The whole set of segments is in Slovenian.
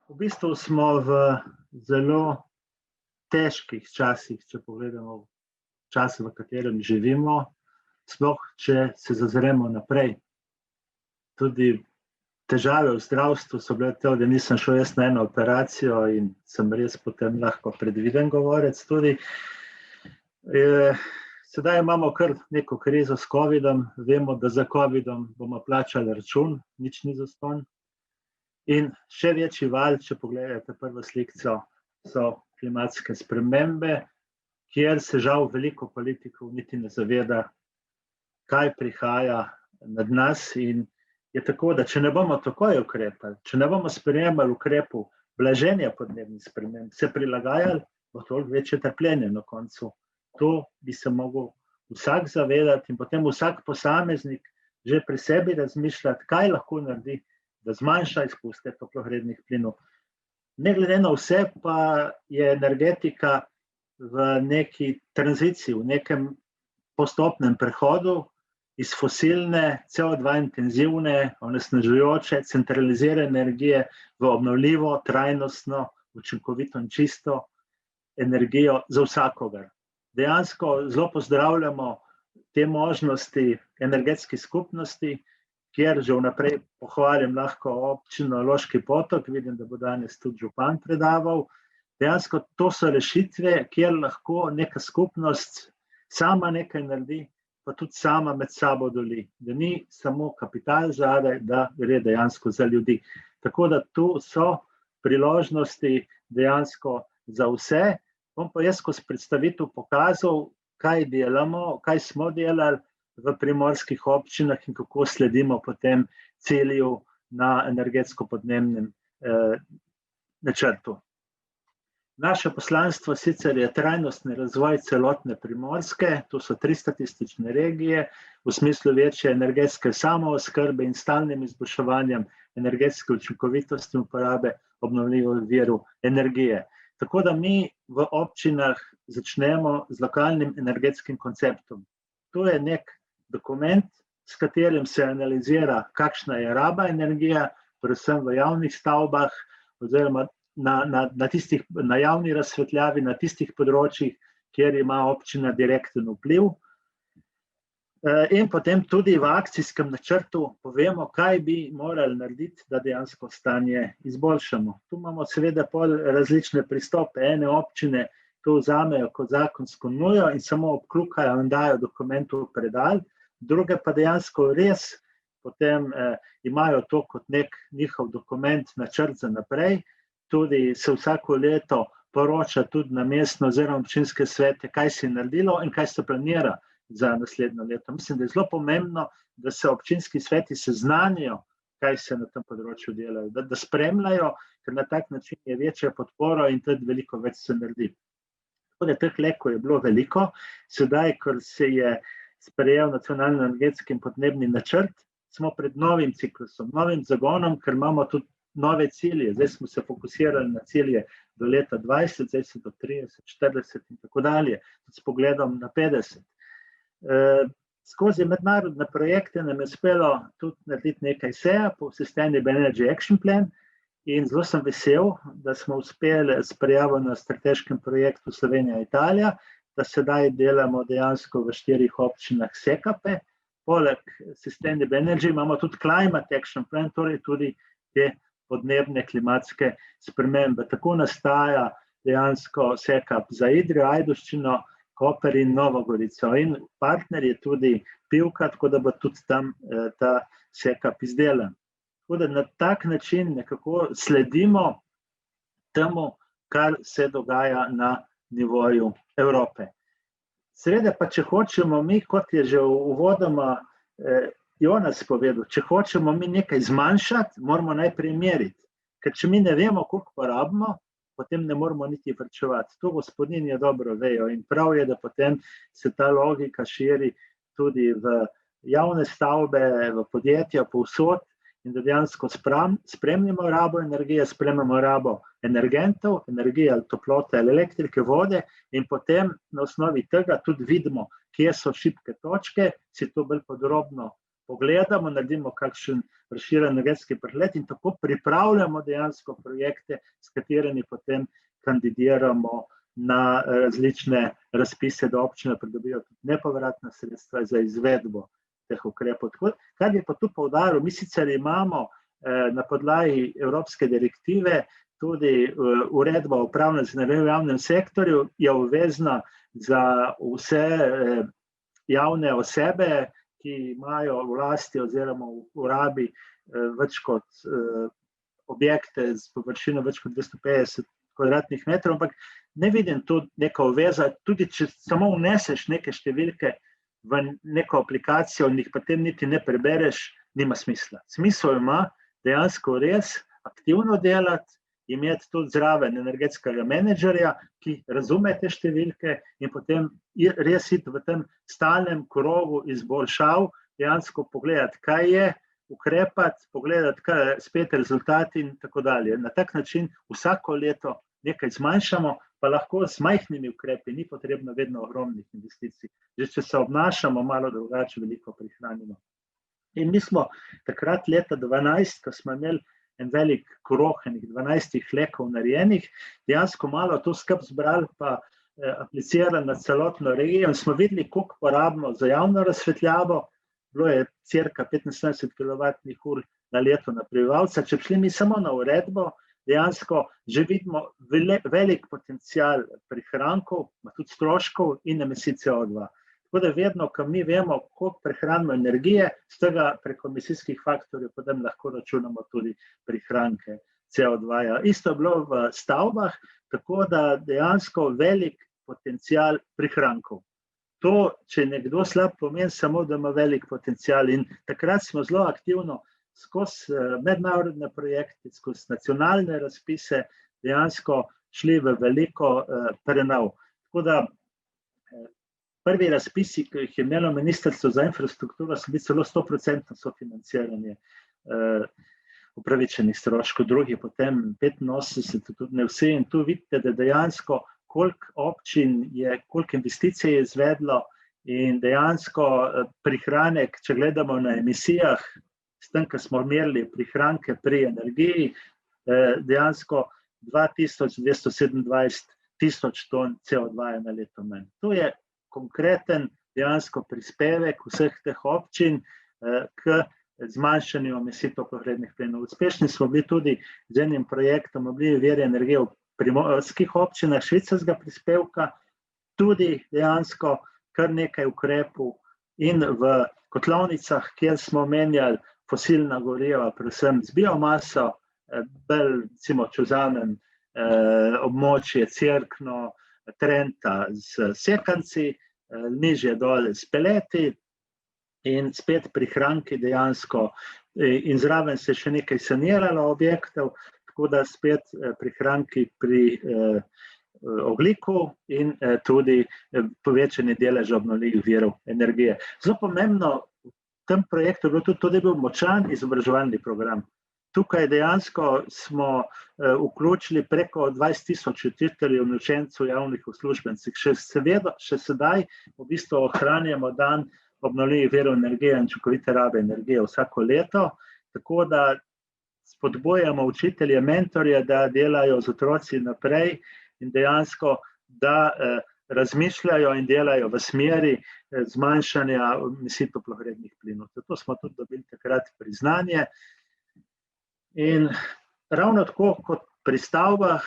V bistvu smo v zelo težkih časih, če pogledamo čas, v katerem živimo, sploh če se zazremo naprej. Tudi težave v zdravstvu so bile to, da nisem šel jaz na eno operacijo in sem res potem lahko predviden govorec tudi. Sedaj imamo kar neko krizo s covidom, vemo, da za covidom bomo plačali račun, nič ni zastonj. In še večji val, če pogledate prvo slikco, so klimatske spremembe, kjer se žal veliko politikov niti ne zaveda, kaj prihaja nad nas. In je tako, da če ne bomo takoj ukrepali, če ne bomo sprejemali ukrepov blaženja podnebnih sprememb, se prilagajali, bo toliko večje trpljenje na koncu. To bi se mogel vsak zavedati in potem vsak posameznik že pri sebi razmišljati, kaj lahko naredi, da zmanjša izpuste toplogrednih plinov. Ne glede na vse pa je energetika v neki tranziciji, v nekem postopnem prehodu iz fosilne, CO2 intenzivne, onesnažujoče, centralizirane energije v obnovljivo, trajnostno, učinkovito in čisto energijo za vsakogar. Dejansko zelo pozdravljamo te možnosti energetskih skupnosti, kjer že vnaprej pohvalim lahko občino Loški Potok, vidim, da bo danes tudi župan predaval. Dejansko to so rešitve, kjer lahko neka skupnost sama nekaj naredi, pa tudi sama med sabo deli. Da ni samo kapital zadaj, da gre dejansko za ljudi. Tako da tu so priložnosti dejansko za vse. Bom pa jaz skozi predstavitev pokazal, kaj delamo, kaj smo delali v primorskih občinah in kako sledimo potem cilju na energetsko-podnebnem načrtu. Naše poslanstvo sicer je trajnostni razvoj celotne Primorske, to so 3 statistične regije, v smislu večje energetske samooskrbe in stalnim izboljševanjem energetske učinkovitosti in uporabe obnovljivih virov energije. Tako da mi v občinah začnemo z lokalnim energetskim konceptom. To je nek dokument, s katerim se analizira, kakšna je raba energije, predvsem v javnih stavbah oziroma na javni razsvetljavi, na tistih področjih, kjer ima občina direkten vpliv. In potem tudi v akcijskem načrtu povemo, kaj bi morali narediti, da dejansko stanje izboljšamo. Tu imamo seveda pol različne pristope. Ene občine to vzamejo kot zakonsko nujo in samo obkljukajo in dajo dokumentov v predal, druge pa dejansko res potem imajo to kot nek njihov dokument, načrt za naprej. Tudi se vsako leto poroča tudi na mestno oziroma občinske svete, kaj se je naredilo in kaj se planira za naslednjo leto. Mislim, da je zelo pomembno, da se občinski sveti seznanijo, kaj se na tem področju delajo, da spremljajo, ker na tak način je večja podpora in tudi veliko več se naredi. Tako da teh lekov je bilo veliko. Sedaj, ko se je sprejel nacionalni energetski in podnebni načrt, smo pred novim ciklusom, novim zagonom, ker imamo tudi nove cilje. Zdaj smo se fokusirali na cilje do leta 20, zdaj so do 30, 40 in tako dalje, s pogledom na 50. Skozi mednarodne projekte nam je uspelo tudi narediti nekaj SEAP, Sustainable Energy Action Plan, in zelo sem vesel, da smo uspeli s prijavo na strateškem projektu Slovenija-Italija, da sedaj delamo dejansko v 4 občinah SECAP-e. Poleg Sustainable Energy imamo tudi Climate Action Plan, torej tudi te podnebne klimatske spremembe. Tako nastaja dejansko SECAP za Idrijo, Ajdovščino, Koper in Novo Gorico. In partner je tudi Pivka, tako da bo tudi tam ta SECAP izdelan. Tako da na tak način nekako sledimo temu, kar se dogaja na nivoju Evrope. Seveda pa, če hočemo mi, kot je že uvodoma Jonas povedal, če hočemo mi nekaj zmanjšati, moramo najprej meriti. Ker če mi ne vemo, koliko porabimo, potem ne moramo niti varčevati. To gospodinje dobro vejo in prav je, da potem se ta logika širi tudi v javne stavbe, v podjetja, povsod in da dejansko spremljamo rabo energije, spremljamo rabo energentov, energije ali toplote ali elektrike, vode in potem na osnovi tega tudi vidimo, kje so šibke točke, si to bolj podrobno pogledamo, naredimo kakšen razširjen energetski pregled in tako pripravljamo dejansko projekte, s katerimi potem kandidiramo na različne razpise, da občine pridobijo tudi nepovratna sredstva za izvedbo teh ukrepov. Kar bi pa tu poudaril, mi sicer imamo na podlagi evropske direktive tudi uredba o upravljanju z v javnem sektorju, je obvezna za vse javne osebe, ki imajo v lasti oziroma v uporabi več kot objekte z površino več kot 250 kvadratnih metrov, ampak ne vidim tu neka obveza, tudi če samo vneseš neke številke v neko aplikacijo in jih potem niti ne prebereš, nima smisla. Smisel ima dejansko res aktivno delati, imeti tudi zraven energetskega menedžerja, ki razume te številke in potem res iti v tem stalnem krogu izboljšav, dejansko pogledati, kaj je, ukrepati, pogledati, kaj je spet rezultati in tako dalje. Na tak način vsako leto nekaj zmanjšamo, pa lahko z majhnimi ukrepi, ni potrebno vedno ogromnih investicij. Že če se obnašamo malo drugače, veliko prihranimo. In mi smo takrat leta 2012, ko smo imeli en velik krog, enih 12 flekov narejenih, dejansko malo to skrb zbrali, pa aplicirali na celotno regijo in smo videli, koliko porabimo za javno razsvetljavo, bilo je cirka 75 kWh na leto na prebivalca. Če šli mi samo na uredbo, dejansko že vidimo velik potencial prihrankov, tudi stroškov in emisij CO2. Tako da vedno, ko mi vemo, koliko prehranimo energije, z tega preko emisijskih faktorjev potem lahko računamo tudi prihranke CO2. Isto je bilo v stavbah, tako da dejansko velik potencial prihrankov. To, če nekdo slab pomeni samo, da ima velik potencial in takrat smo zelo aktivno skozi mednarodne projekte, skozi nacionalne razpise dejansko šli v veliko prenov. Tako da prvi razpisi, ki jih je imelo Ministrstvo za infrastrukturo, so bili celo 100% sofinanciranje upravičenih stroškov, drugi potem 85%, tudi ne vsi. In tu vidite, da dejansko koliko občin je, koliko investicij je izvedlo in dejansko prihranek, če gledamo na emisijah, s tem, ko smo merili prihranke pri energiji, dejansko 2227 tisoč ton CO2 na leto manj. To je konkreten dejansko prispevek vseh teh občin k zmanjšanju emisij toplogrednih plinov. Uspešni smo bili tudi z enim projektom obnovljive vire energije v primorskih občinah švicarskega prispevka, tudi dejansko kar nekaj ukrepov in v kotlovnicah, kjer smo menjali fosilna goriva, predvsem z biomaso, bolj, recimo, če vzamem območje Cerkno, Trenta z sekanci, nižje dol s peleti in spet prihranki dejansko. In zraven se še nekaj saniralo objektov, tako da spet prihranki pri ogljiku in tudi povečanje deleža obnovljivih virov energije. Zelo pomembno v tem projektu je bilo tudi to, da je bil močan izobraževalni program. Tukaj dejansko smo vključili preko 20.000 učiteljev in učencev javnih uslužbencev. Še sedaj v bistvu ohranjamo dan obnovljivih virov energije in učinkovite rabe energije vsako leto, tako da spodbujamo učitelje, mentorje, da delajo z otroci naprej in dejansko, da razmišljajo in delajo v smeri zmanjšanja emisij toplogrednih plinov. Zato smo tudi dobili takrat priznanje. In ravno tako kot pri stavbah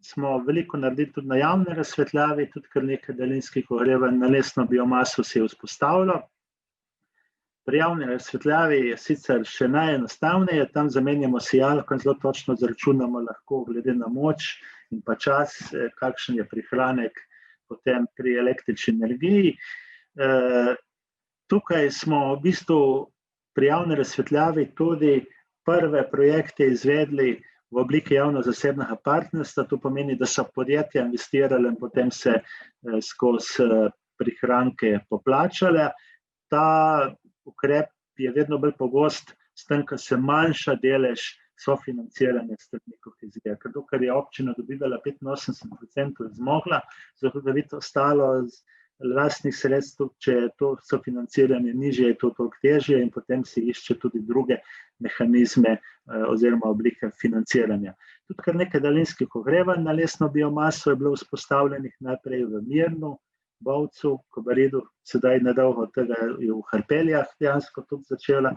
smo veliko naredili tudi na javni razsvetljavi, tudi kar nekaj daljinskih ogrevanj na lesno biomaso se je vzpostavilo. Pri javni razsvetljavi je sicer še najenostavneje, tam zamenjamo sijalko in zelo točno zračunamo lahko glede na moč in pa čas, kakšen je prihranek potem pri električni energiji. Tukaj smo v bistvu pri javni razsvetljavi tudi prve projekte izvedli v obliki javno-zasebnega partnerstva. To pomeni, da so podjetja investirale in potem se skozi prihranke poplačale. Ta ukrep je vedno bolj pogost, s tem, ko se manjša delež sofinanciranja strani kohezije. Ker je občina dobivala 85% zmogla, zagotoviti ostalo lastnih sredstev, če je to sofinanciranje nižje, je to toliko težje in potem se išče tudi druge mehanizme oziroma oblike financiranja. Tudi kar nekaj daljinskih ogrevanj na lesno biomaso je bilo vzpostavljenih najprej v Mirnu, Bovcu, Kobaridu, sedaj nedolgo od tega je v Hrpeljah dejansko tudi začela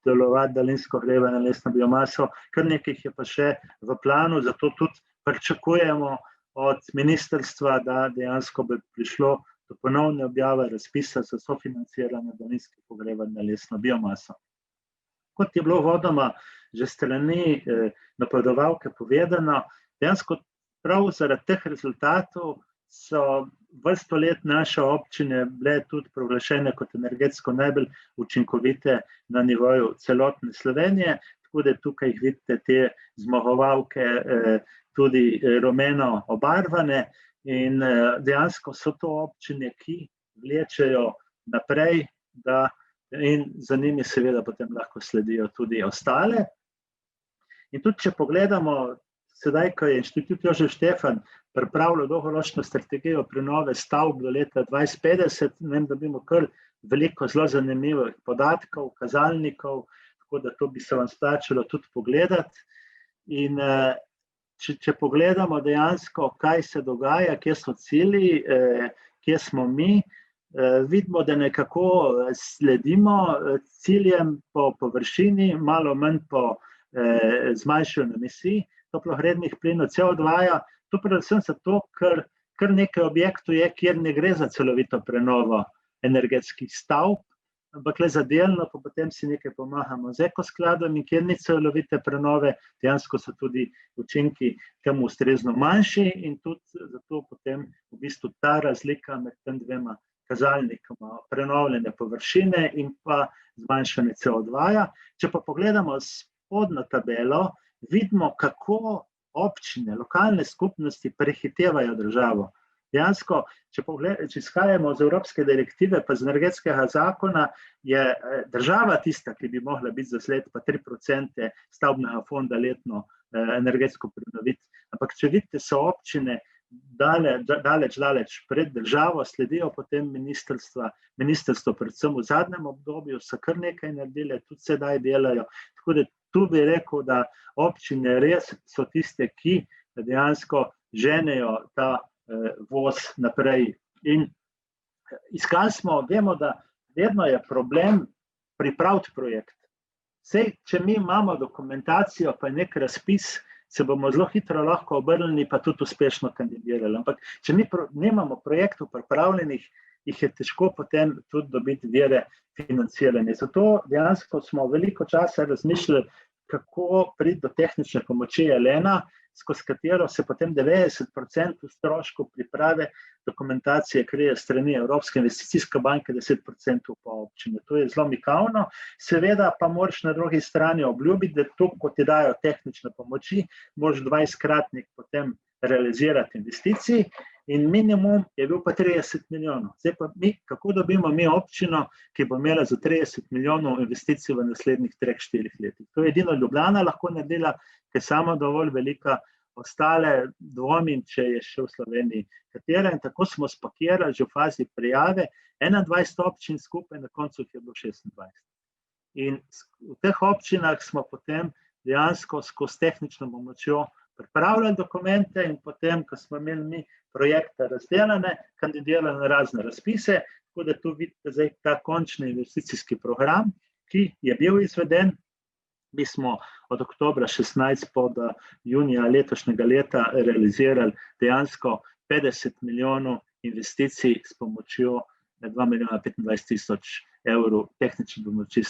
delovati daljinsko ogrevanje na lesno biomaso, kar nekaj je pa še v planu, zato tudi pričakujemo od ministrstva, da dejansko bi prišlo do ponovne objave razpisa za sofinanciranje daljinskih ogrevanj na lesno biomaso. Kot je bilo vodoma že strani napovedovalke povedano, dejansko prav zaradi teh rezultatov so vrsto let naše občine bile tudi proglašene kot energetsko najbolj učinkovite na nivoju celotne Slovenije, tako da tukaj vidite te zmagovalke tudi rumeno obarvane in dejansko so to občine, ki vlečejo naprej, in za njimi seveda potem lahko sledijo tudi ostale. In tudi, če pogledamo, sedaj, ko je Inštitut Jožef Štefan pripravljal dolgoročno strategijo prenove stavb do leta 2050, dobimo kar veliko zelo zanimivih podatkov, kazalnikov, tako da to bi se vam splačalo tudi pogledati. In če pogledamo dejansko, kaj se dogaja, kje so cilji, kje smo mi, vidimo, da nekako sledimo ciljem po površini, malo manj po zmanjšanju emisij toplogrednih plinov, CO2, to predvsem zato, ker kar nekaj objektov je, kjer ne gre za celovito prenovo energetskih stavb, ampak le za delno, pa potem si nekaj pomagamo z ekoskladom in kjer ni celovite prenove, dejansko so tudi učinki temu ustrezno manjši in tudi zato potem v bistvu ta razlika med tem dvema kazalnikoma prenovljene površine in pa zmanjšanje CO2. Če pa pogledamo spodnjo tabelo, vidimo, kako občine, lokalne skupnosti prehitevajo državo. Dejansko, če izhajamo z evropske direktive pa z energetskega zakona, je država tista, ki bi mogla biti zasled pa 3% stavbnega fonda letno energetsko prenoviti. Ampak če vidite, so občine daleč pred državo, sledijo potem ministrstvo predvsem v zadnjem obdobju, so kar nekaj naredile, tudi sedaj delajo. Tako da tu bi rekel, da občine res so tiste, ki dejansko ženejo ta voz naprej. In iskali smo, vemo, da vedno je problem pripraviti projekt. Sej, če mi imamo dokumentacijo pa nek razpis, se bomo zelo hitro lahko obrnili pa tudi uspešno kandidirali. Ampak če mi nimamo projektov pripravljenih, jih je težko potem tudi dobiti vire financiranja. Zato dejansko smo veliko časa razmišljali, kako priti do tehnične pomoči Elena, skozi katero se potem 90% stroškov priprave dokumentacije krije strani Evropske investicijske banke, 10% pa občine. To je zelo mikavno. Seveda pa moraš na drugi strani obljubiti, da to, ko ti dajo tehnične pomoči, moraš 20-kratnik potem realizirati investicij in minimum je bil pa 30 milijonov. Zdaj pa kako dobimo mi občino, ki bo imela za 30 milijonov investicij v naslednjih 3-4 letih. To je edino Ljubljana lahko naredila, ker je sama dovolj velika, ostale dvomim, če je še v Sloveniji katera. In tako smo spakirali že v fazi prijave 21 občin skupaj, na koncu jih je bilo 26. In v teh občinah smo potem dejansko skozi tehnično pomočjo pripravljali dokumente in potem, ko smo imeli mi projekte razdelane, kandidirali na razne razpise, tako da tu vidite zdaj ta končni investicijski program, ki je bil izveden. Mi smo od oktobra 16 do junija letošnjega leta realizirali dejansko 50 milijonov investicij s pomočjo 2 milijona 25 tisoč evrov tehnične pomoči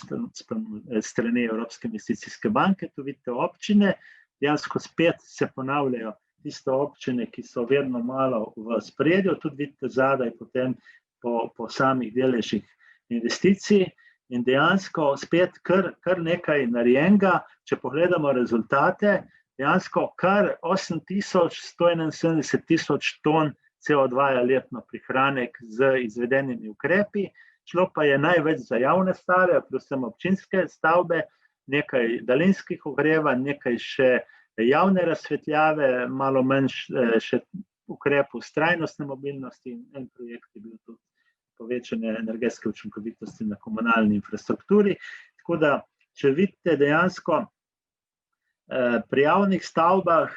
strani Evropske investicijske banke. Tu vidite občine, dejansko spet se ponavljajo tiste občine, ki so vedno malo v spredju, tudi vidite zadaj potem po samih deležih investicij. In dejansko spet kar nekaj narejenega, če pogledamo rezultate, dejansko kar 8.171 tisoč ton CO2 letno prihranek z izvedenimi ukrepi, šlo pa je največ za javne stavbe, predvsem občinske stavbe, nekaj daljinskih ogrevanj, nekaj še javne razsvetljave, malo manj še ukrepov s trajnostne mobilnosti in en projekt je bil tudi povečanje energetske učinkovitosti na komunalni infrastrukturi. Tako da, če vidite dejansko pri javnih stavbah,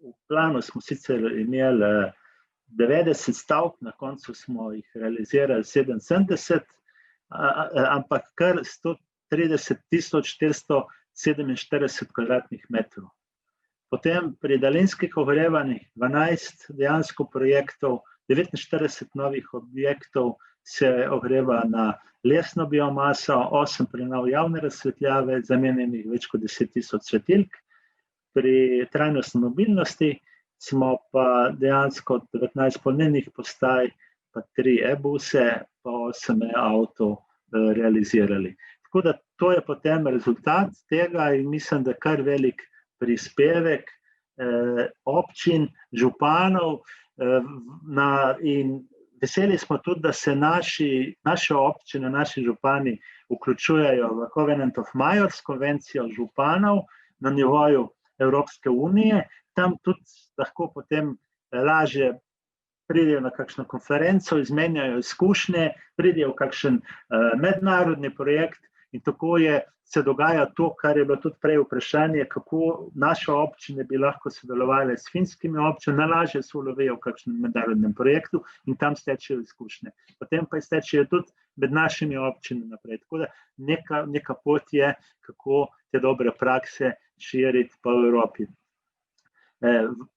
v planu smo sicer imeli 90 stavb, na koncu smo jih realizirali 77, ampak kar 130.447 kvadratnih metrov. Potem pri daljinskih ogrevanjih 12 dejansko projektov, 49 novih objektov se ogreva na lesno biomaso, 8 prenov javne razsvetljave, zamenjenih več kot 10.000 svetilk. Pri trajnostni mobilnosti smo pa dejansko 19 polnilnih postaj, pa 3 e-buse, pa 8 e-avtov realizirali. Tako da to je potem rezultat tega in mislim, da kar velik prispevek občin, županov in veseli smo tudi, da se naše občine, naši župani vključujejo v Covenant of Mayors, konvencijo županov na nivoju Evropske unije. Tam tudi lahko potem lažje pridejo na kakšno konferenco, izmenjajo izkušnje, pridejo v kakšen mednarodni projekt in tako se dogaja to, kar je bilo tudi prej vprašanje, kako naše občine bi lahko sodelovali s finskimi občinami, najlažje se ulovijo v kakšnem mednarodnem projektu in tam stečejo izkušnje. Potem pa stečejo tudi med našimi občinami naprej. Tako da neka pot je, kako te dobre prakse širiti po Evropi.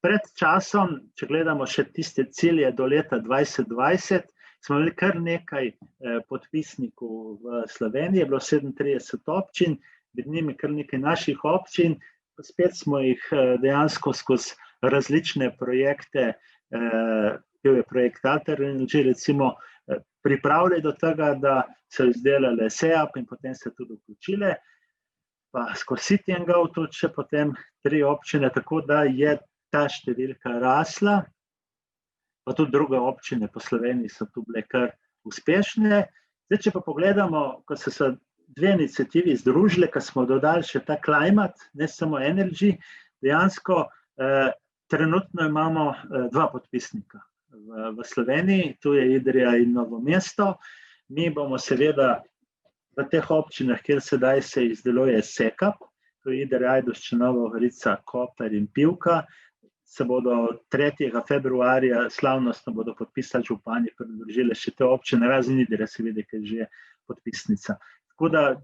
Pred časom, če gledamo še tiste cilje do leta 2020, smo imeli kar nekaj podpisnikov v Sloveniji, je bilo 37 občin, med njimi kar nekaj naših občin, spet smo jih dejansko skozi različne projekte, bil je projekt Alter Energy, recimo pripravili do tega, da so izdelali SEAP in potem se tudi vključile, pa skozi City and Go tudi še potem 3 občine, tako da je ta številka rasla, pa tudi druge občine po Sloveniji so tu bile kar uspešne. Zdaj, če pa pogledamo, ko so se 2 iniciativi združili, ko smo dodali še ta Climate, ne samo Energy, dejansko trenutno imamo 2 podpisnika v Sloveniji, tu je Idrija in Novo mesto. Mi bomo seveda v teh občinah, kjer sedaj se izdeluje SECAP, to je Idrija, Ajdovščina, Nova Gorica, Koper in Pivka, se bodo 3. februarja slavnostno bodo podpisali župani, pridružile še te občine, razen Idrije se vidi, ki je že podpisnica. Tako da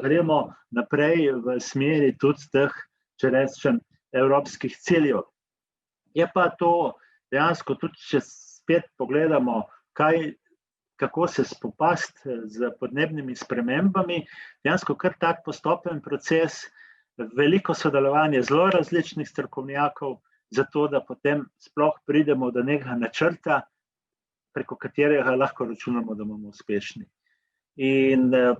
gremo naprej v smeri tudi teh, če rečem, evropskih ciljev. Je pa to dejansko tudi, če spet pogledamo, kako se spopasti z podnebnimi spremembami, dejansko kar tak postopen proces, veliko sodelovanje zelo različnih strokovnjakov, zato da potem sploh pridemo do nekega načrta, preko katerega lahko računamo, da bomo uspešni. In na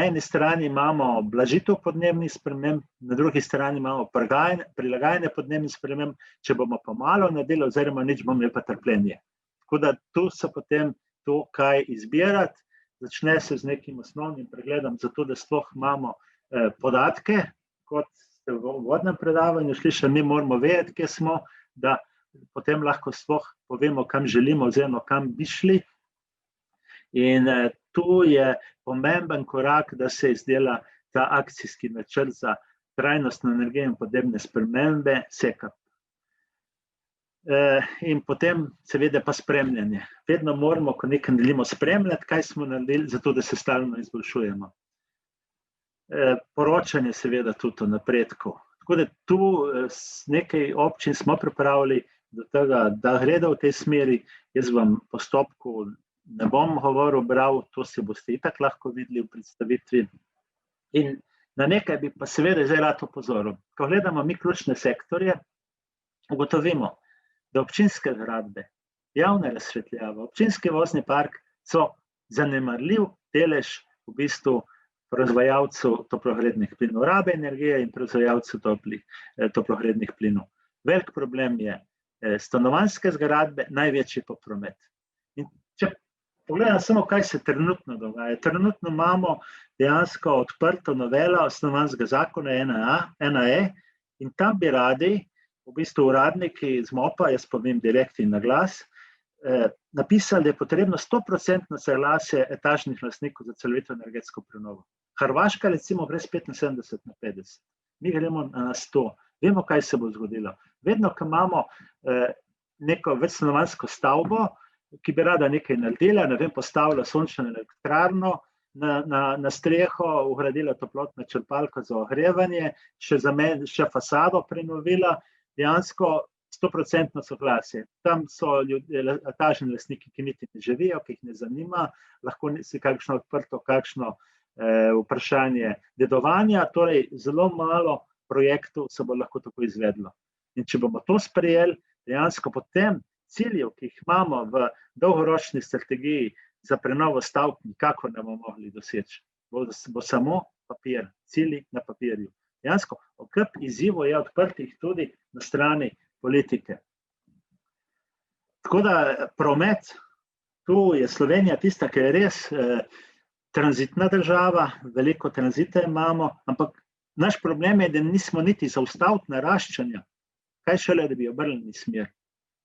eni strani imamo blažitev podnebnih sprememb, na drugi strani imamo prilagajanje podnebnih sprememb, če bomo pa malo naredili, oziroma nič, bomo imeli pa trpljenje. Tako da tu se potem to, kaj izbirati, začne se z nekim osnovnim pregledom, zato da sploh imamo podatke, kot ste v uvodnem predavanju slišali, mi moramo vedeti, kje smo, da potem lahko sploh povemo, kam želimo, oziroma kam bi šli. In tu je pomemben korak, da se izdela ta akcijski načrt za trajnostno energijo in podnebne spremembe, SECAP. In potem seveda pa spremljanje. Vedno moramo, ko nekaj naredimo, spremljati, kaj smo naredili, zato da se stalno izboljšujemo. Poročanje seveda tudi o napredku. Tako da tu nekaj občin smo pripravili do tega, da gredo v tej smeri. Jaz vam postopku ne bom govoril, bral, to si boste itak lahko videli v predstavitvi. In na nekaj bi pa seveda zdaj rad opozoril. Ko gledamo mi ključne sektorje, ugotovimo, da občinske zgradbe, javne razsvetljave, občinski vozni park so zanemarljiv delež v bistvu proizvajalcev toplogrednih plinov, rabe energije in proizvajalcev toplogrednih plinov. Velik problem je stanovanjske zgradbe, največji pa promet. In če pogledam samo, kaj se trenutno dogaja. Trenutno imamo dejansko odprto novelo stanovanjskega zakona 1E in tam bi radi, v bistvu uradniki iz MOP-a, jaz povem direkt in na glas, napisali, da je potrebno 100% soglasje etažnih lastnikov za celovito energetsko prenovo. Hrvaška recimo gre s 75/50. Mi gremo na 100. Vemo, kaj se bo zgodilo. Vedno, ko imamo neko večstanovanjsko stavbo, ki bi rada nekaj naredila, ne vem, postavila sončno elektrarno na streho, vgradila toplotno črpalko za ogrevanje, še fasado prenovila, dejansko 100% soglasje. Tam so etažni lastniki, ki niti ne živijo, ki jih ne zanima, lahko si kakšno odprto, kakšno vprašanje dedovanja, torej zelo malo projektov se bo lahko tako izvedlo. In če bomo to sprejeli, dejansko potem ciljev, ki jih imamo v dolgoročni strategiji za prenovo stavb, nikakor ne bomo mogli doseči. Bo samo papir, cilji na papirju. Dejansko, kup izzivov je odprtih tudi na strani politike. Tako da promet, tu je Slovenija tista, ki je res tranzitna država, veliko tranzita imamo, ampak naš problem je, da nismo niti zaustaviti naraščanja, kaj šele, da bi obrnili smer.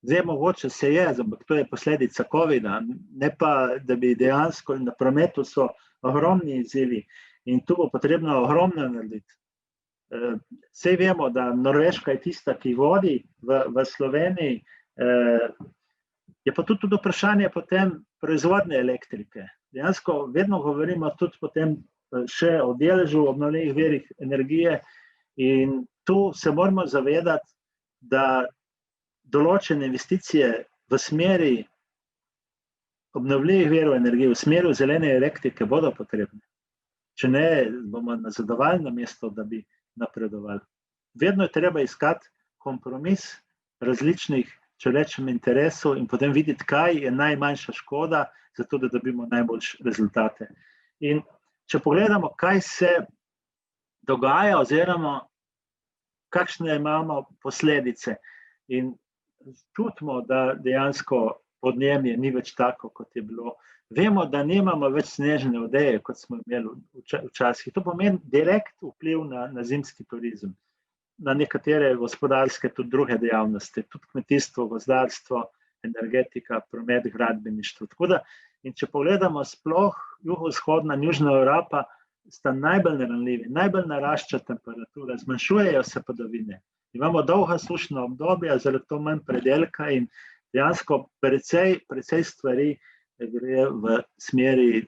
Zdaj mogoče se je, ampak to je posledica covida, ne pa, da bi dejansko na prometu so ogromni izzivi in tu bo potrebno ogromno narediti. Sej vemo, da Norveška je tista, ki vodi v Sloveniji, je pa tudi vprašanje potem proizvodne elektrike. Dejansko vedno govorimo tudi potem še o deležu obnovljivih virov energije in tu se moramo zavedati, da določene investicije v smeri obnovljivih virov energije, v smeri zelene elektrike bodo potrebne. Če ne, bomo nazadovali na mesto, da bi napredovali. Vedno je treba iskati kompromis različnih, če rečem, interesov in potem videti, kaj je najmanjša škoda, zato da dobimo najboljše rezultate. In če pogledamo, kaj se dogaja oziroma kakšne imamo posledice in čutimo, da dejansko podnebje ni več tako, kot je bilo. Vemo, da nimamo več snežne odeje, kot smo imeli včasih. To pomeni direkt vpliv na zimski turizem, na nekatere gospodarske, tudi druge dejavnosti, tudi kmetijstvo, gozdarstvo, energetika, promet, gradbeništvo. Tako da, in če pogledamo sploh jugovzhodna in južna Evropa, sta najbolj ranljivi, najbolj narašča temperatura, zmanjšujejo se padavine. Imamo dolga sušna obdobja, zaradi to manj predelka in dejansko precej stvari gre v smeri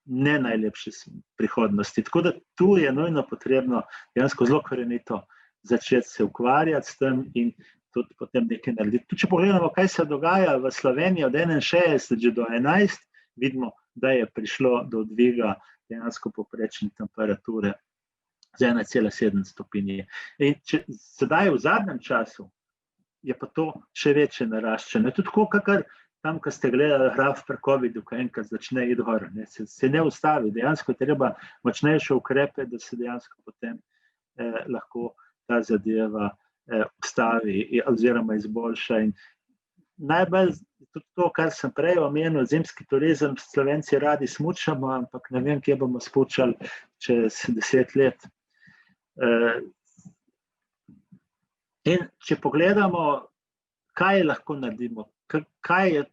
ne najlepše prihodnosti. Tako da tu je nujno potrebno dejansko zelo korenito začeti se ukvarjati s tem in tudi potem nekaj narediti. Tudi če pogledamo, kaj se dogaja v Sloveniji od 61 že do 11, vidimo, da je prišlo do dviga dejansko povprečne temperature z 1,7 stopinje. In sedaj v zadnjem času je pa to še večje naraščanje. Tudi tako, kakor tam, ko ste gledali graf pri covidu, ko enkrat začne iti gor, se ne ustavi. Dejansko je treba močnejše ukrepe, da se dejansko potem lahko ta zadeva ustavi oziroma izboljša. In najbolj tudi to, kar sem prej omenil, zimski turizem, Slovenci radi smučamo, ampak ne vem, kje bomo smučali čez 10 let. In če pogledamo, kaj lahko naredimo, kaj je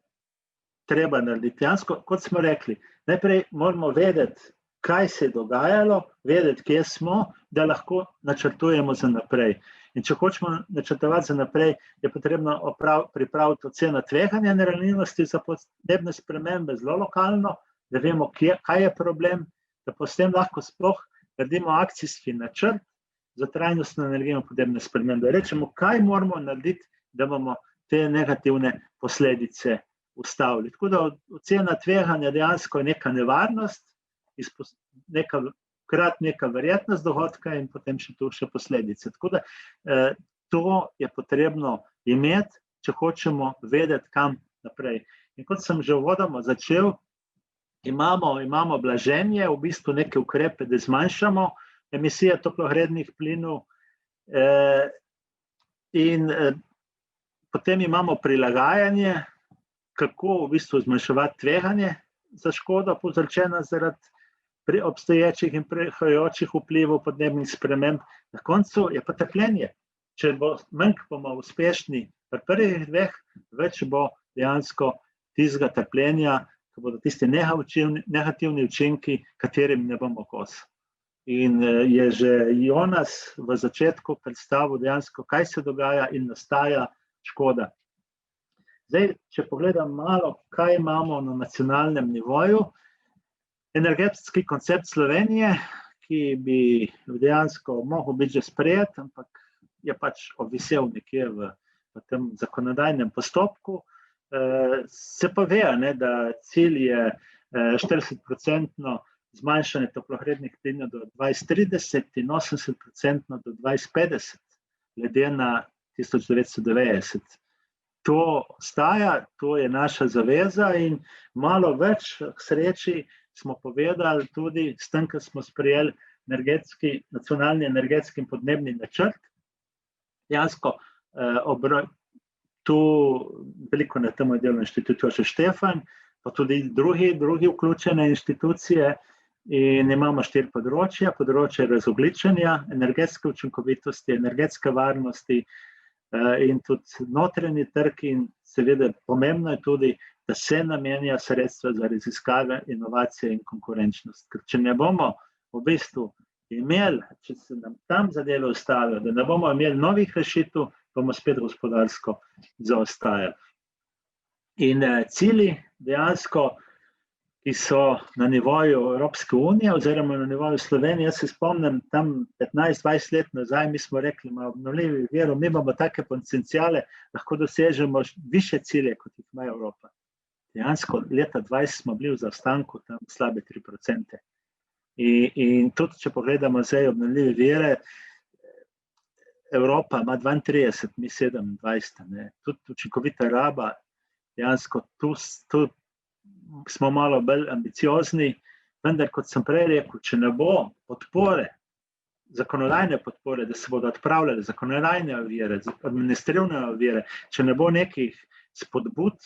treba narediti. Dejansko, kot smo rekli, najprej moramo vedeti, kaj se je dogajalo, vedeti, kje smo, da lahko načrtujemo za naprej. In če hočemo načrtovati za naprej, je potrebno pripraviti oceno tveganja in ranljivosti za podnebne spremembe zelo lokalno, da vemo, kaj je problem, da potem lahko sploh naredimo akcijski načrt za trajnostno energijo in podnebne spremembe. Rečemo, kaj moramo narediti, da bomo te negativne posledice ustavili. Tako da ocena tveganja dejansko je neka nevarnost, neka verjetnost dogodka in potem še posledice. Tako da to je potrebno imeti, če hočemo vedeti, kam naprej. In kot sem že uvodoma začel, imamo blaženje, v bistvu neke ukrepe, da zmanjšamo emisije toplogrednih plinov in potem imamo prilagajanje, kako v bistvu zmanjševati tveganje za škodo povzročeno zaradi obstoječih in prihajajočih vplivov podnebnih sprememb. Na koncu je pa trpljenje. Če manj bomo uspešni v prvih dveh, več bo dejansko tistega trpljenja, ko bodo tisti negativni učinki, katerim ne bomo kos. In je že Jonas v začetku predstavil dejansko, kaj se dogaja in nastaja škoda. Zdaj, če pogledam malo, kaj imamo na nacionalnem nivoju, energetski koncept Slovenije, ki bi dejansko mogel biti že sprejet, ampak je pač obvisel nekje v tem zakonodajnem postopku, se pa ve, da cilj je 40% zmanjšanje toplogrednih plinov do 2030 in 80% do 2050, glede na 1990. To ostaja, to je naša zaveza in malo več k sreči smo povedali tudi s tem, ko smo sprejeli nacionalni energetski in podnebni načrt. Dejansko tu veliko na tem delu inštitut Jožef Štefan, pa tudi drugi vključene institucije in imamo 4 področja, področje razogljičenja, energetske učinkovitosti, energetske varnosti in tudi notranji trg in seveda pomembno je tudi, da se namenja sredstva za raziskave, inovacije in konkurenčnost. Ker če ne bomo v bistvu imeli, če se nam tam zadeve ustavijo, da ne bomo imeli novih rešitev, bomo spet gospodarsko zaostajali. In cilji dejansko, ki so na nivoju Evropske unije oziroma na nivoju Slovenije, jaz se spomnim tam 15-20 let nazaj, mi smo rekli, ima obnovljivi vir, mi imamo take potenciale, lahko dosežemo više cilje, kot jih ima Evropa. Dejansko leta 20 smo bili v zaostanku tam slabe 3%. In tudi, če pogledamo zdaj obnovljive vire, Evropa ima 32, mi 27. Tudi učinkovita raba, dejansko tu smo malo bolj ambiciozni, vendar, kot sem prej rekel, če ne bo podpore, zakonodajne podpore, da se bodo odpravljali zakonodajne ovire, administrativne ovire, če ne bo nekih spodbud,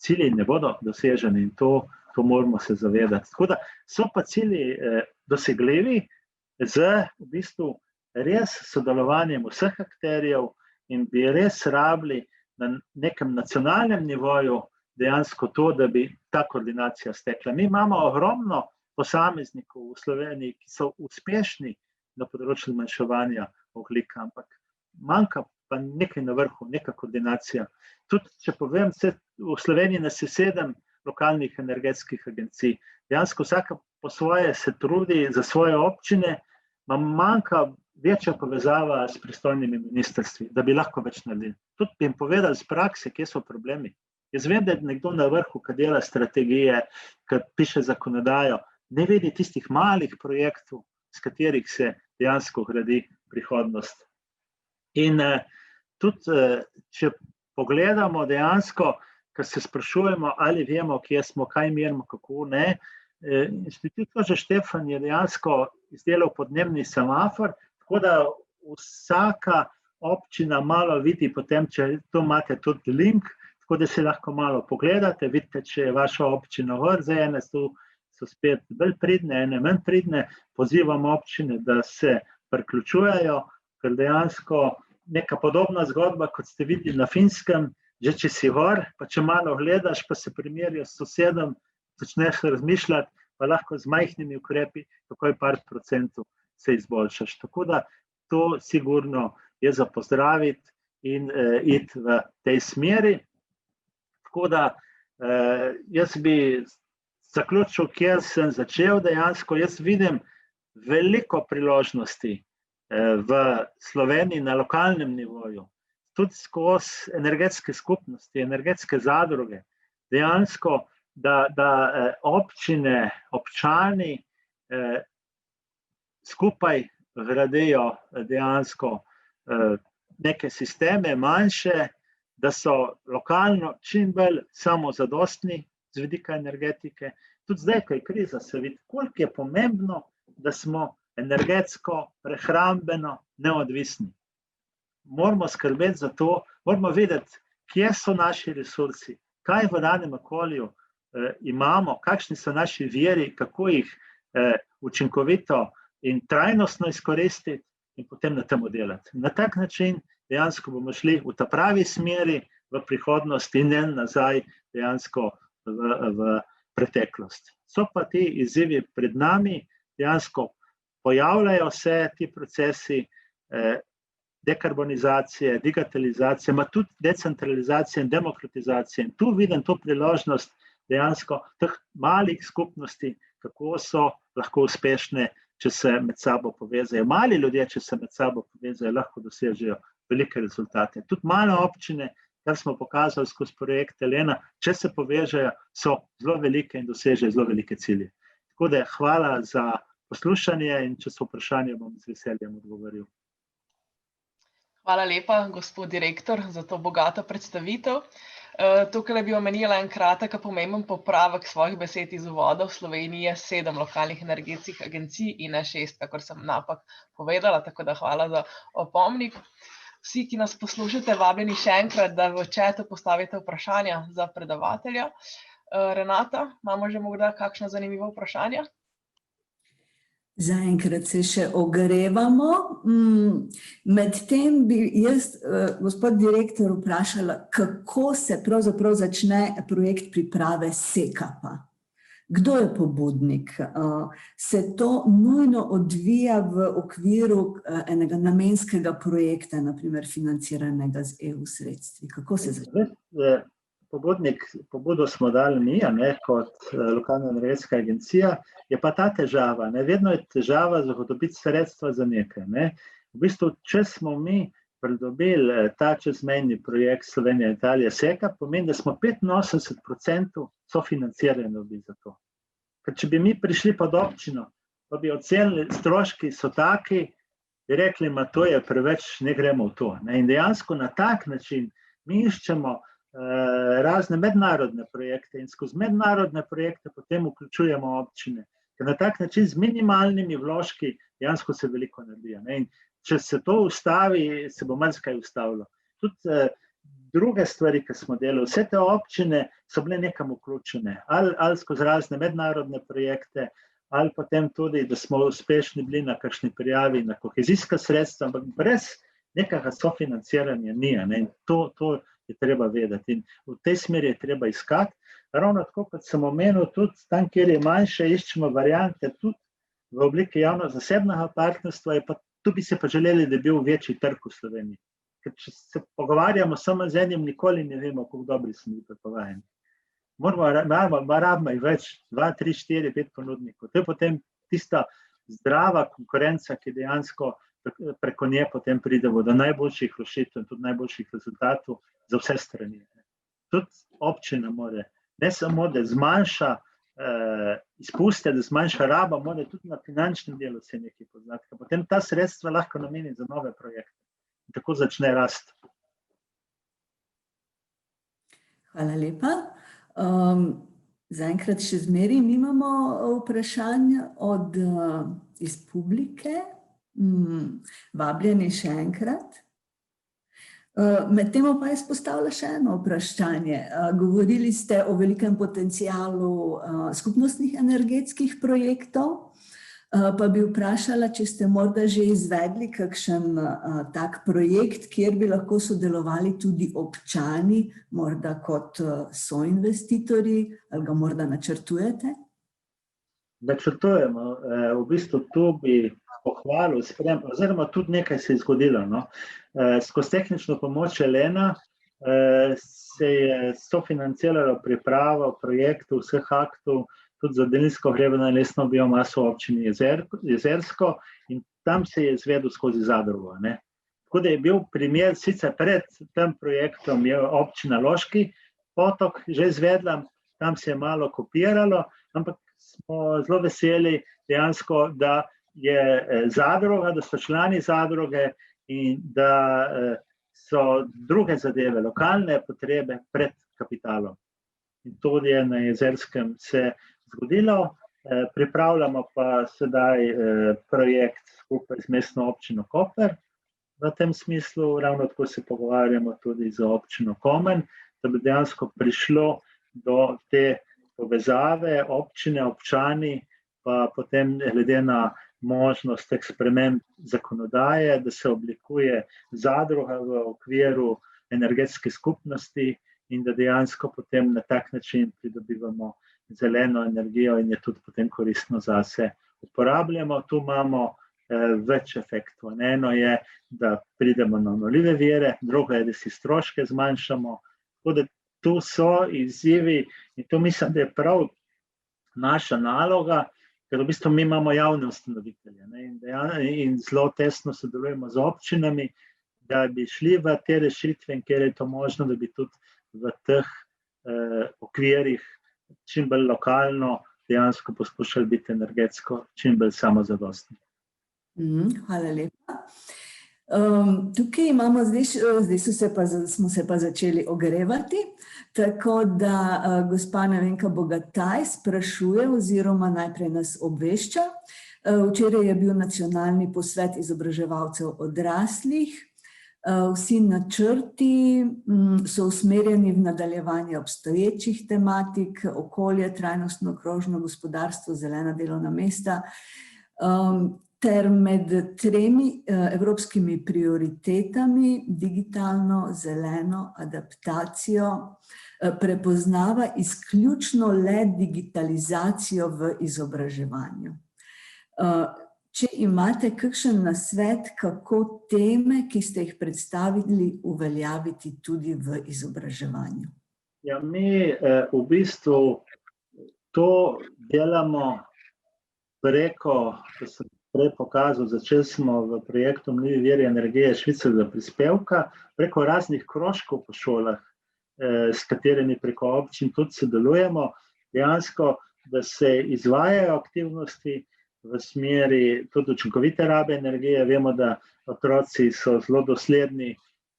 cilji ne bodo doseženi in to moramo se zavedati. Tako da so pa cilji dosegljivi z v bistvu res sodelovanjem vseh akterjev in bi res rabili na nekem nacionalnem nivoju dejansko to, da bi ta koordinacija stekla. Mi imamo ogromno posameznikov v Sloveniji, ki so uspešni na področju zmanjševanja ogljika, ampak manjka pa nekaj na vrhu, neka koordinacija. Tudi, če povem, v Sloveniji nas je 7 lokalnih energetskih agencij. Dejansko vsaka po svoje se trudi za svoje občine, manjka večja povezava s pristojnimi ministrstvi, da bi lahko več naredili. Tudi bi jim povedali z prakse, kje so problemi. Jaz vem, da je nekdo na vrhu, ki dela strategije, ki piše zakonodajo, ne vidi tistih malih projektov, s katerih se dejansko gradi prihodnost. In tudi, če pogledamo dejansko, ker se sprašujemo, ali vemo, kje smo, kaj merimo, kako ne, Inštitut Jožef Štefan je dejansko izdelal podnebni semafor, tako da vsaka občina malo vidi potem, če tu imate tudi link, tako da se lahko malo pogledate, vidite, če je vaša občina gor, zdaj ene so spet bolj pridne, ene manj pridne, pozivamo občine, da se priključujejo, ker dejansko neka podobna zgodba, kot ste videli na Finskem, že če si gor, pa če malo gledaš, pa se primerjaš s sosedom, začneš razmišljati, pa lahko z majhnimi ukrepi, takoj par procentov se izboljšaš. Tako da to sigurno je za pozdraviti in iti v tej smeri. Tako da jaz bi zaključil, kjer sem začel dejansko. Jaz vidim veliko priložnosti v Sloveniji na lokalnem nivoju, tudi skozi energetske skupnosti, energetske zadruge, dejansko, da občine, občani skupaj gradijo dejansko neke sisteme manjše, da so lokalno čim bolj samozadostni z vidika energetike. Tudi zdaj, ko je kriza, se vidi, koliko je pomembno, da smo energetsko, prehrambeno neodvisni. Moramo skrbeti za to, moramo vedeti, kje so naši resursi, kaj v danem okolju imamo, kakšni so naši viri, kako jih učinkovito in trajnostno izkoristiti in potem na tem delati. Na tak način dejansko bomo šli v ta pravi smeri, v prihodnost in ne nazaj dejansko v preteklost. So pa ti izzivi pred nami, dejansko pojavljajo se ti procesi dekarbonizacije, digitalizacije, ma tudi decentralizacije in demokratizacije. In tu vidim to priložnost dejansko teh malih skupnosti, kako so lahko uspešne, če se med sabo povezajo. Mali ljudje, če se med sabo povezajo, lahko dosežejo velike rezultate. Tudi male občine, kar smo pokazali skozi projekt Elena, če se povežejo, so zelo velike in dosežejo zelo velike cilje. Tako da hvala za poslušanje in če so vprašanja, bom z veseljem odgovoril. Hvala lepa, gospod direktor, za to bogato predstavitev. Tukaj bi omenila en kratek, pomemben popravek svojih besed iz uvoda. V Sloveniji je 7 lokalnih energetskih agencij in ne 6, kakor sem napak povedala, tako da hvala za opomnik. Vsi, ki nas poslušate, vabljeni še enkrat, da v chatu postavite vprašanja za predavatelja. Renata, imamo že morda kakšna zanimiva vprašanja? Zaenkrat se še ogrevamo. Medtem bi jaz, gospod direktor, vprašala, kako se pravzaprav začne projekt priprave SEKAP-a? Kdo je pobudnik? Se to nujno odvija v okviru enega namenskega projekta, naprimer financiranega z EU sredstvi? Kako se začne? Pobudo smo dali mi, kot lokalna energetska agencija, je pa ta težava. Vedno je težava zagotoviti sredstva za nekaj. V bistvu, če smo mi pridobili ta čezmejni projekt Slovenija-Italija SEKAP, pomeni, da smo 85% sofinancirani za to. Ker če bi mi prišli pod občino, pa bi ocenili, stroški so taki, bi rekli, to je preveč, ne gremo v to. In dejansko na tak način mi iščemo razne mednarodne projekte in skozi mednarodne projekte potem vključujemo občine. Ker na tak način z minimalnimi vložki dejansko se veliko naredi. In če se to ustavi, se bo marsikaj ustavilo. Tudi druge stvari, ki smo delali, vse te občine so bile nekam vključene. Ali skozi razne mednarodne projekte, ali potem tudi, da smo uspešni bili na kakšni prijavi na kohezijska sredstva, ampak brez nekega sofinanciranja ni. In to je treba vedeti. In v tej smeri je treba iskati. Ravno tako, kot sem omenil, tudi tam, kjer je manjše, iščemo variante tudi v obliki javno-zasebnega partnerstva, tu bi se pa želeli, da bi bil večji trg v Sloveniji. Ker če se pogovarjamo samo z enim, nikoli ne vemo, kako dobri smo bili prepovajeni. Rabimo jih več, 2, 3, 4, 5 ponudnikov. To je potem tista zdrava konkurenca, ki dejansko preko nje potem pridemo do najboljših rešitev in tudi najboljših rezultatov za vse strani. Tudi občina mora, ne samo, da zmanjša izpuste, da zmanjša rabo, mora tudi na finančnem delu se nekaj poznati. Potem ta sredstva lahko nameni za nove projekte. In tako začne rast. Hvala lepa. Zaenkrat še zmeraj nimamo vprašanja iz publike. Vabljeni še enkrat. Medtem pa izpostavlja še eno vprašanje. Govorili ste o velikem potencialu skupnostnih energetskih projektov, pa bi vprašala, če ste morda že izvedli kakšen tak projekt, kjer bi lahko sodelovali tudi občani, morda kot soinvestitorji, ali ga morda načrtujete? Načrtujemo. V bistvu tu bi pohvalil, oziroma tudi nekaj se je zgodilo. Skozi tehnično pomoč Elena se je sofinanciralo pripravo projektov, vseh aktov, tudi za daljinsko ogrevanje na lesno biomaso v občini Jezersko in tam se je izvedel skozi zadrugo. Tako da je bil primer, sicer pred tem projektom je občina Loški potok že izvedla, tam se je malo kopiralo, ampak smo zelo veseli dejansko, da je zadruga, da so člani zadruge in da so druge zadeve, lokalne potrebe pred kapitalom. In to je na Jezerskem se zgodilo. Pripravljamo pa sedaj projekt skupaj z mestno občino Koper. V tem smislu ravno tako se pogovarjamo tudi z občino Komen, da bi dejansko prišlo do te povezave občine, občani, pa potem glede na možnost teh sprememb zakonodaje, da se oblikuje zadruga v okviru energetske skupnosti in da dejansko potem na tak način pridobivamo zeleno energijo in je tudi potem koristno zase uporabljamo. Tu imamo več efektov. Eno je, da pridemo na obnovljive vire, drugo je, da si stroške zmanjšamo. Tako da tu so izzivi in to mislim, da je prav naša naloga, ker v bistvu mi imamo javne ustanovitelje, ne, in zelo tesno sodelujemo z občinami, da bi šli v te rešitve in kjer je to možno, da bi tudi v teh okvirih čim bolj lokalno dejansko poskušali biti energetsko čim bolj samozadostni. Hvala lepa. Tukaj imamo, zdaj smo se pa začeli ogrevati, tako da gospa Nevenka Bogataj sprašuje oziroma najprej nas obvešča. Včeraj je bil nacionalni posvet izobraževalcev odraslih. Vsi načrti so usmerjeni v nadaljevanje obstoječih tematik, okolje, trajnostno krožno gospodarstvo, zelena delovna mesta, ter med 3 evropskimi prioritetami digitalno, zeleno, adaptacijo prepoznava izključno le digitalizacijo v izobraževanju. Če imate kakšen nasvet, kako teme, ki ste jih predstavili, uveljaviti tudi v izobraževanju? Ja, mi v bistvu to delamo preko, ko sem prej pokazal, začeli smo v projektu Obnovljivi viri energije švicarskega prispevka, preko raznih krožkov po šolah, s katerimi preko občin tudi sodelujemo, dejansko, da se izvajajo aktivnosti v smeri tudi učinkovite rabe energije. Vemo, da otroci so zelo dosledni,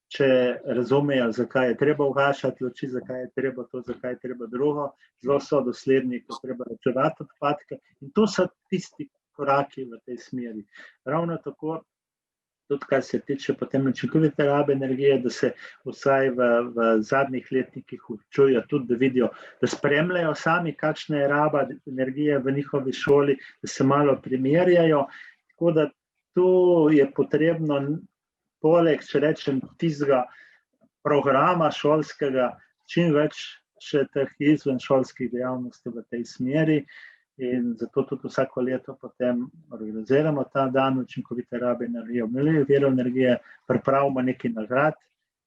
če razumejo, zakaj je treba ugašati luči, zakaj je treba to, zakaj je treba drugo. Zelo so dosledni, ko treba ločevati odpadke. In to so tisti koraki v tej smeri. Ravno tako, tudi kar se tiče potem učinkovite rabe energije, da se vsaj v zadnjih letnikih učujo tudi, da vidijo, da spremljajo sami, kakšna je raba energije v njihovi šoli, da se malo primerjajo. Tako da tu je potrebno poleg, če rečem, tistega programa šolskega, čim več še teh izvenšolskih dejavnosti v tej smeri. In zato tudi vsako leto potem organiziramo ta dan učinkovite rabe energije, obnovljivih virov energije, pripravimo nekaj nagrad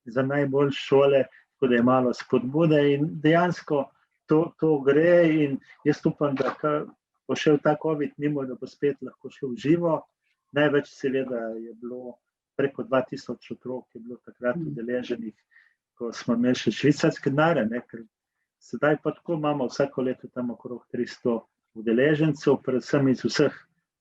za najboljše šole, tako da je malo spodbude in dejansko to gre in jaz upam, da bo šel ta COVID mimo, da bo spet lahko šlo v živo. Največ seveda je bilo preko 2000 otrok, je bilo takrat udeleženih, ko smo imeli še švicarske denarje, ker sedaj pa tako imamo vsako leto tam okrog 300 udeležencev, predvsem iz vseh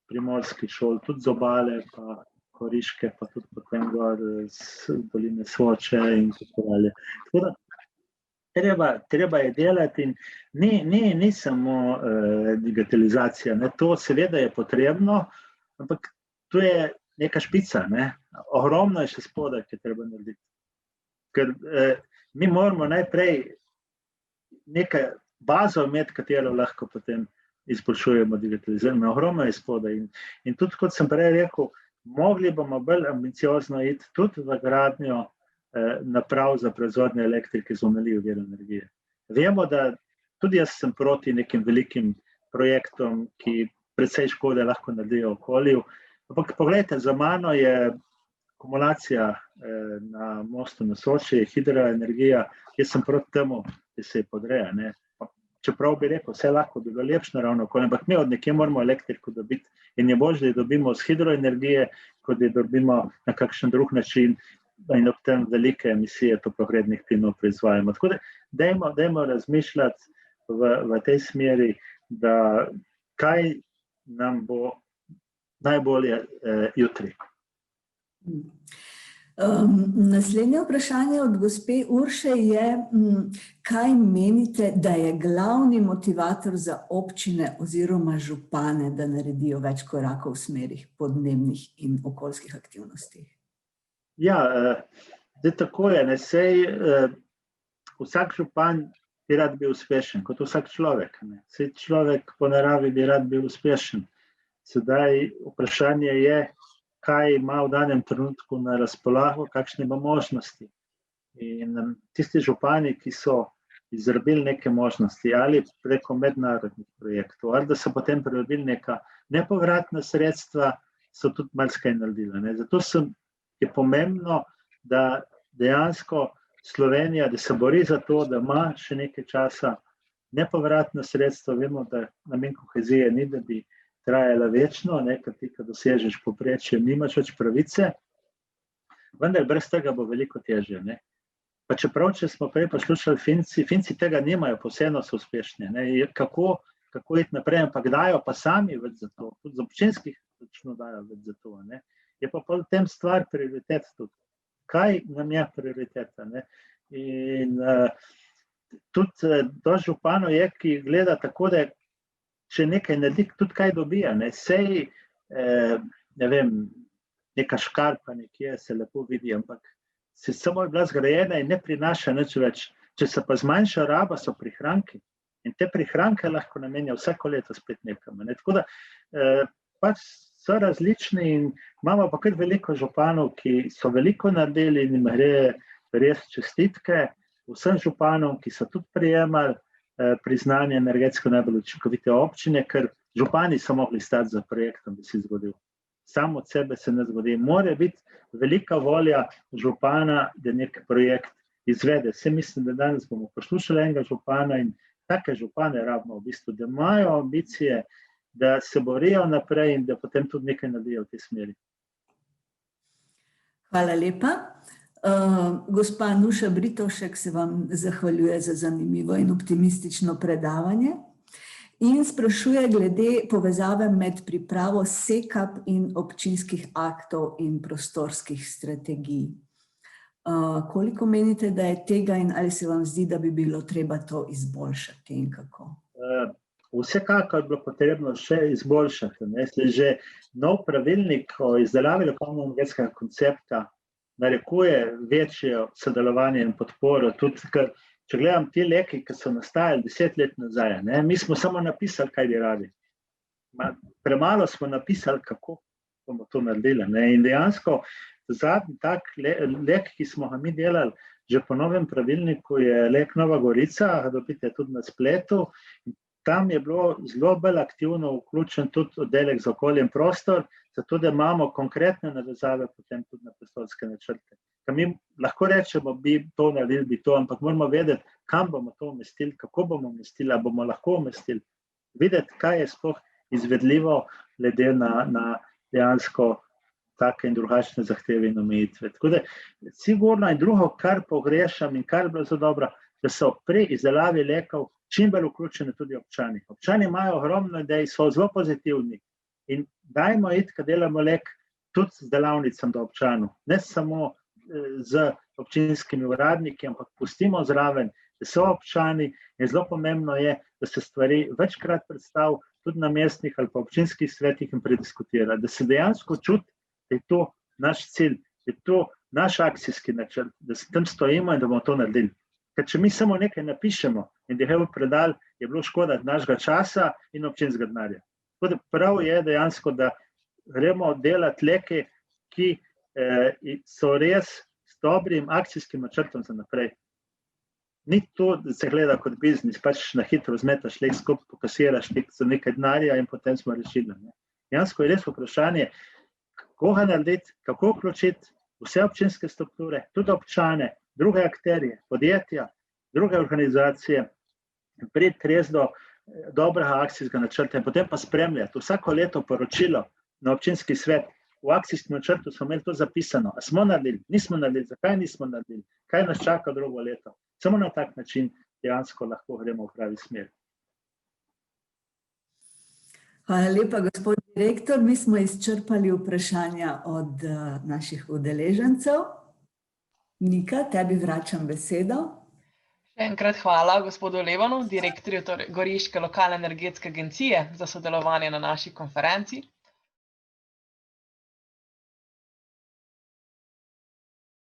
primorskih šol, tudi z Obale, pa Koriške, pa tudi potem gor z doline Soče in tako dalje. Tako da treba je delati in ni samo digitalizacija, ne, to seveda je potrebno, ampak to je neka špica, ne. Ogromno je še spodaj, ki je treba narediti. Ker mi moramo najprej nekaj bazo imeti, katero lahko potem izboljšujemo digitalizirano, ogromno je spodaj. In tudi, kot sem prej rekel, mogli bomo bolj ambiciozno iti tudi v gradnjo naprav za proizvodnjo elektrike z obnovljivih virov energije. Vemo, da tudi jaz sem proti nekim velikim projektom, ki precej škode lahko naredijo okolju, ampak poglejte, za mano je akumulacija na mostu na Soči, hidroenergija, jaz sem proti temu, da se podreja, ne. Čeprav bi rekel, vse lahko bi bilo lepše naravno okolje, ampak mi od nekje moramo elektriko dobiti in je bolje, da jo dobimo z hidroenergije, kot da jo dobimo na kakšen drug način in ob tem velike emisije toplogrednih plinov proizvajamo. Tako da dajmo razmišljati v tej smeri, da kaj nam bo najbolje jutri. Naslednje vprašanje od gospe Urše je, kaj menite, da je glavni motivator za občine oziroma župane, da naredijo več korakov v smeri podnebnih in okoljskih aktivnosti? Ja, tako je, ne, sej vsak župan bi rad bil uspešen, kot vsak človek, ne. Sej človek po naravi bi rad bil uspešen. Sedaj vprašanje je, kaj ima v danem trenutku na razpolago, kakšne ima možnosti. In tisti župani, ki so izrabili neke možnosti ali preko mednarodnih projektov, ali da so potem pridobili neka nepovratna sredstva, so tudi marsikaj naredili. Ne. Zato je pomembno, da dejansko Slovenija, da se bori za to, da ima še nekaj časa nepovratna sredstva. Vemo, da namen kohezije ni, da bi trajala večno, ker ti, ko dosežeš povprečje, nimaš več pravice, vendar brez tega bo veliko težje. Ne. Pa čeprav, če smo prej poslušali Finci tega nimajo, pa vseeno so uspešni. Ne. Kako iti naprej, ampak dajo pa sami več za to, tudi z občinskih točno dajo več za to. Ne. Je pa potem stvar prioritet tudi. Kaj nam je prioriteta? Ne. In tudi do županov je, ki gleda tako, da če nekaj naredi, tudi kaj dobija. Ne. Sej, ne vem, neka škarpa nekje se lepo vidi, ampak se samo je bila zgrajena in ne prinaša nič več. Če se pa zmanjša raba, so prihranki. In te prihranke lahko namenja vsako leto spet nekam. Ne. Tako da pač so različni in imamo pa kar veliko županov, ki so veliko naredili in jim gre res čestitke vsem županom, ki so tudi prejemali priznanje energetsko najbolj učinkovite občine, ker župani so mogli stati za projektom, da se zgodil. Sam od sebe se ne zgodi. Mora biti velika volja župana, da nek projekt izvede. Vse mislim, da danes bomo poslušali enega župana in take župane rabimo v bistvu, da imajo ambicije, da se borijo naprej in da potem tudi nekaj naredijo v tej smeri. Hvala lepa. Gospa Nuša Britovšek se vam zahvaljuje za zanimivo in optimistično predavanje in sprašuje glede povezave med pripravo SEKAP in občinskih aktov in prostorskih strategij. Koliko menite, da je tega in ali se vam zdi, da bi bilo treba to izboljšati in kako? Vsekakor je bilo potrebno še izboljšati. Že nov pravilnik o izdelavi lokalno-energetskega koncepta narekuje večje sodelovanje in podporo. Tudi, če gledam te leki, ki so nastajali 10 let nazaj, mi smo samo napisali, kaj bi radi. Premalo smo napisali, kako bomo to naredili. In dejansko zadnji tak lek, ki smo ga mi delali, že po novem pravilniku je lek Nova Gorica, dobite tudi na spletu. Tam je bilo zelo bolj aktivno vključen tudi oddelek za okolje in prostor, zato da imamo konkretne navezave potem tudi na prostorske načrte. Mi lahko rečemo, bi to naredili, bi to, ampak moramo vedeti, kam bomo to umestili, kako bomo umestili, ali bomo lahko umestili. Videti, kaj je sploh izvedljivo glede na dejansko take in drugačne zahteve in omejitve. Tako da, sigurno in drugo, kar pogrešam in kar je bilo zelo dobro, da so pri izdelavi lekov čim bolj vključeni tudi občani. Občani imajo ogromno idej, so zelo pozitivni in dajmo iti, ko delamo lek, tudi z delavnicam do občanov. Ne samo z občinskimi uradniki, ampak pustimo zraven, da so občani in zelo pomembno je, da se stvari večkrat predstavi tudi na mestnih ali pa občinskih svetih in prediskutira, da se dejansko čuti, da je to naš cilj, da je to naš akcijski načrt, da se tam stojimo in da bomo to naredili. Ker če mi samo nekaj napišemo in da je predal, je bilo škoda našega časa in občinskega denarja. Tako da prav je dejansko, da gremo delati leke, ki so res s dobrim akcijskim načrtom za naprej. Ni to, da se gleda kot biznis, pač na hitro zmetaš lek skupaj, pokasiraš za nekaj denarja in potem smo rešili. Dejansko je res vprašanje, kako ga narediti, kako vključiti vse občinske strukture, tudi občane, druge akterje, podjetja, druge organizacije, priti res do dobrega akcijskega načrta in potem pa spremljati vsako leto poročilo na občinski svet. V akcijskem načrtu smo imeli to zapisano. A smo naredili? Nismo naredili. Zakaj nismo naredili? Kaj nas čaka drugo leto? Samo na tak način dejansko lahko gremo v pravi smer. Hvala lepa, gospod direktor. Mi smo izčrpali vprašanja od naših udeležencev. Nika, tebi vračam besedo. Še enkrat hvala gospodu Levanu, direktorju Goriške lokalne energetske agencije za sodelovanje na naši konferenci.